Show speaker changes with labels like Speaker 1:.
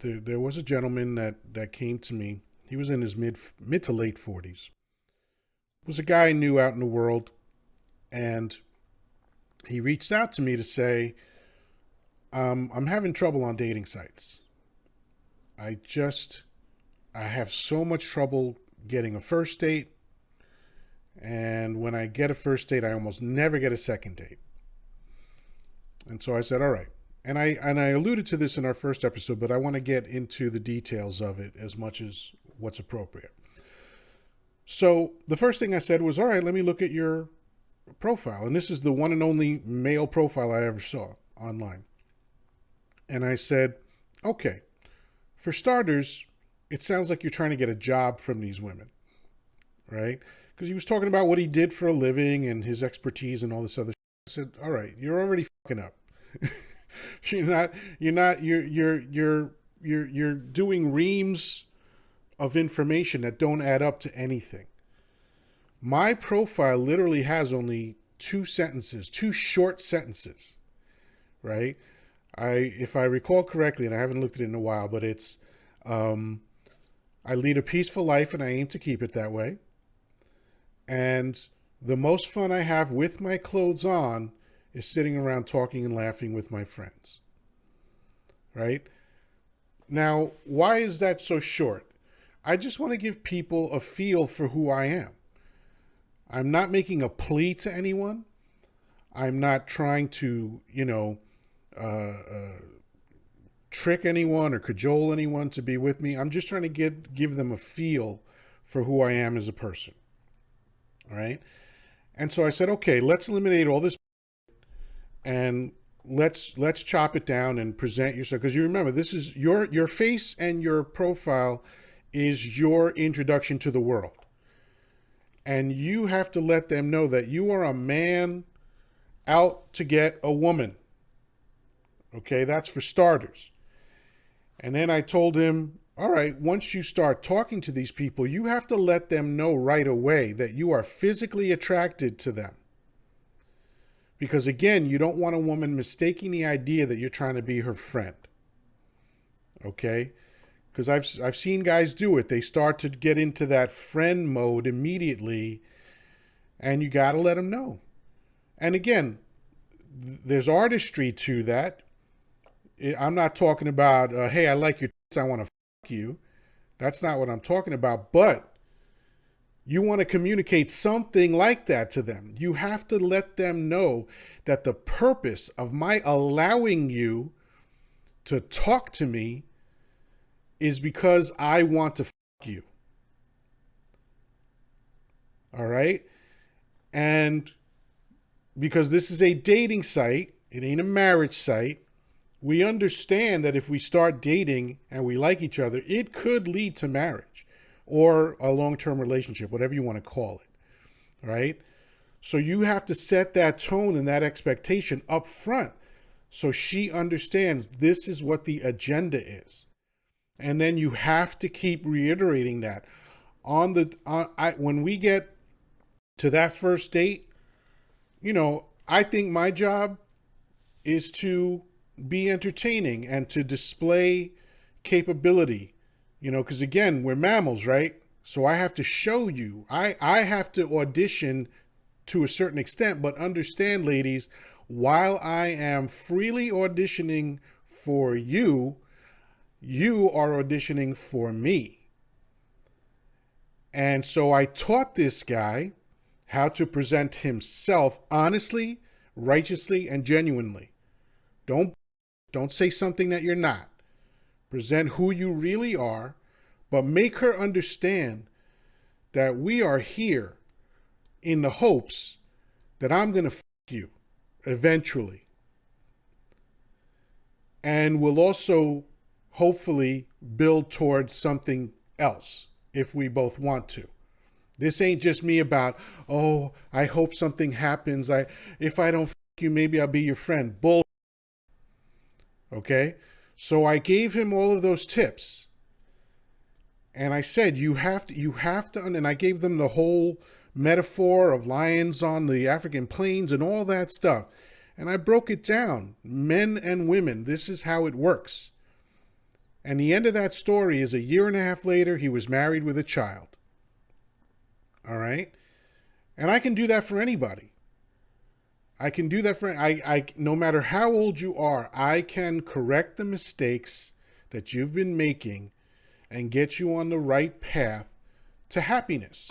Speaker 1: there was a gentleman that came to me. He was in his mid to late 40s. Was a guy I knew out in the world, and he reached out to me to say, I'm having trouble on dating sites. I just I have so much trouble getting a first date, and when I get a first date, I almost never get a second date. And so I said, all right. And I alluded to this in our first episode, but I want to get into the details of it as much as what's appropriate. So the first thing I said was, all right, let me look at your profile. And this is the one and only male profile I ever saw online. And I said, okay, for starters, it sounds like you're trying to get a job from these women, right? Because he was talking about what he did for a living and his expertise and all this other shit. I said, all right, you're already fucking up. You're doing reams of information that don't add up to anything. My profile literally has only two short sentences, right? If I recall correctly, and I haven't looked at it in a while, but it's, I lead a peaceful life and I aim to keep it that way. And the most fun I have with my clothes on is sitting around talking and laughing with my friends, right? Now, why is that so short? I just want to give people a feel for who I am. I'm not making a plea to anyone. I'm not trying to, trick anyone or cajole anyone to be with me. I'm just trying to give them a feel for who I am as a person. All right. And so I said, okay, let's eliminate all this and let's chop it down and present yourself. Because you remember, this is your face, and your profile is your introduction to the world. And you have to let them know that you are a man out to get a woman. Okay, that's for starters. And then I told him, all right, once you start talking to these people, you have to let them know right away that you are physically attracted to them. Because again, you don't want a woman mistaking the idea that you're trying to be her friend. Okay? Because I've seen guys do it. They start to get into that friend mode immediately, and you got to let them know. And again, there's artistry to that. I'm not talking about, hey, I like your tits, I want to fuck you. That's not what I'm talking about. But you want to communicate something like that to them. You have to let them know that the purpose of my allowing you to talk to me is because I want to fuck you. All right? And because this is a dating site, it ain't a marriage site, we understand that if we start dating and we like each other, it could lead to marriage or a long-term relationship, whatever you want to call it, right? So you have to set that tone and that expectation up front so she understands this is what the agenda is. And then you have to keep reiterating that. When we get to that first date, I think my job is to be entertaining and to display capability, because again, we're mammals, right? So I have to show you, I have to audition to a certain extent, but understand, ladies, while I am freely auditioning for you, you are auditioning for me. And so I taught this guy how to present himself honestly, righteously, and genuinely. Don't say something that you're not. Present who you really are, but make her understand that we are here in the hopes that I'm going to fuck you eventually. And we'll also hopefully build towards something else if we both want to. This ain't just me about, oh, I hope something happens. If I don't fuck you, maybe I'll be your friend. Bull. Okay? So I gave him all of those tips. And I said, you have to, and I gave them the whole metaphor of lions on the African plains and all that stuff. And I broke it down. Men and women, this is how it works. And the end of that story is a year and a half later, he was married with a child. All right? And I can do that for anybody. I can do that for no matter how old you are, I can correct the mistakes that you've been making and get you on the right path to happiness.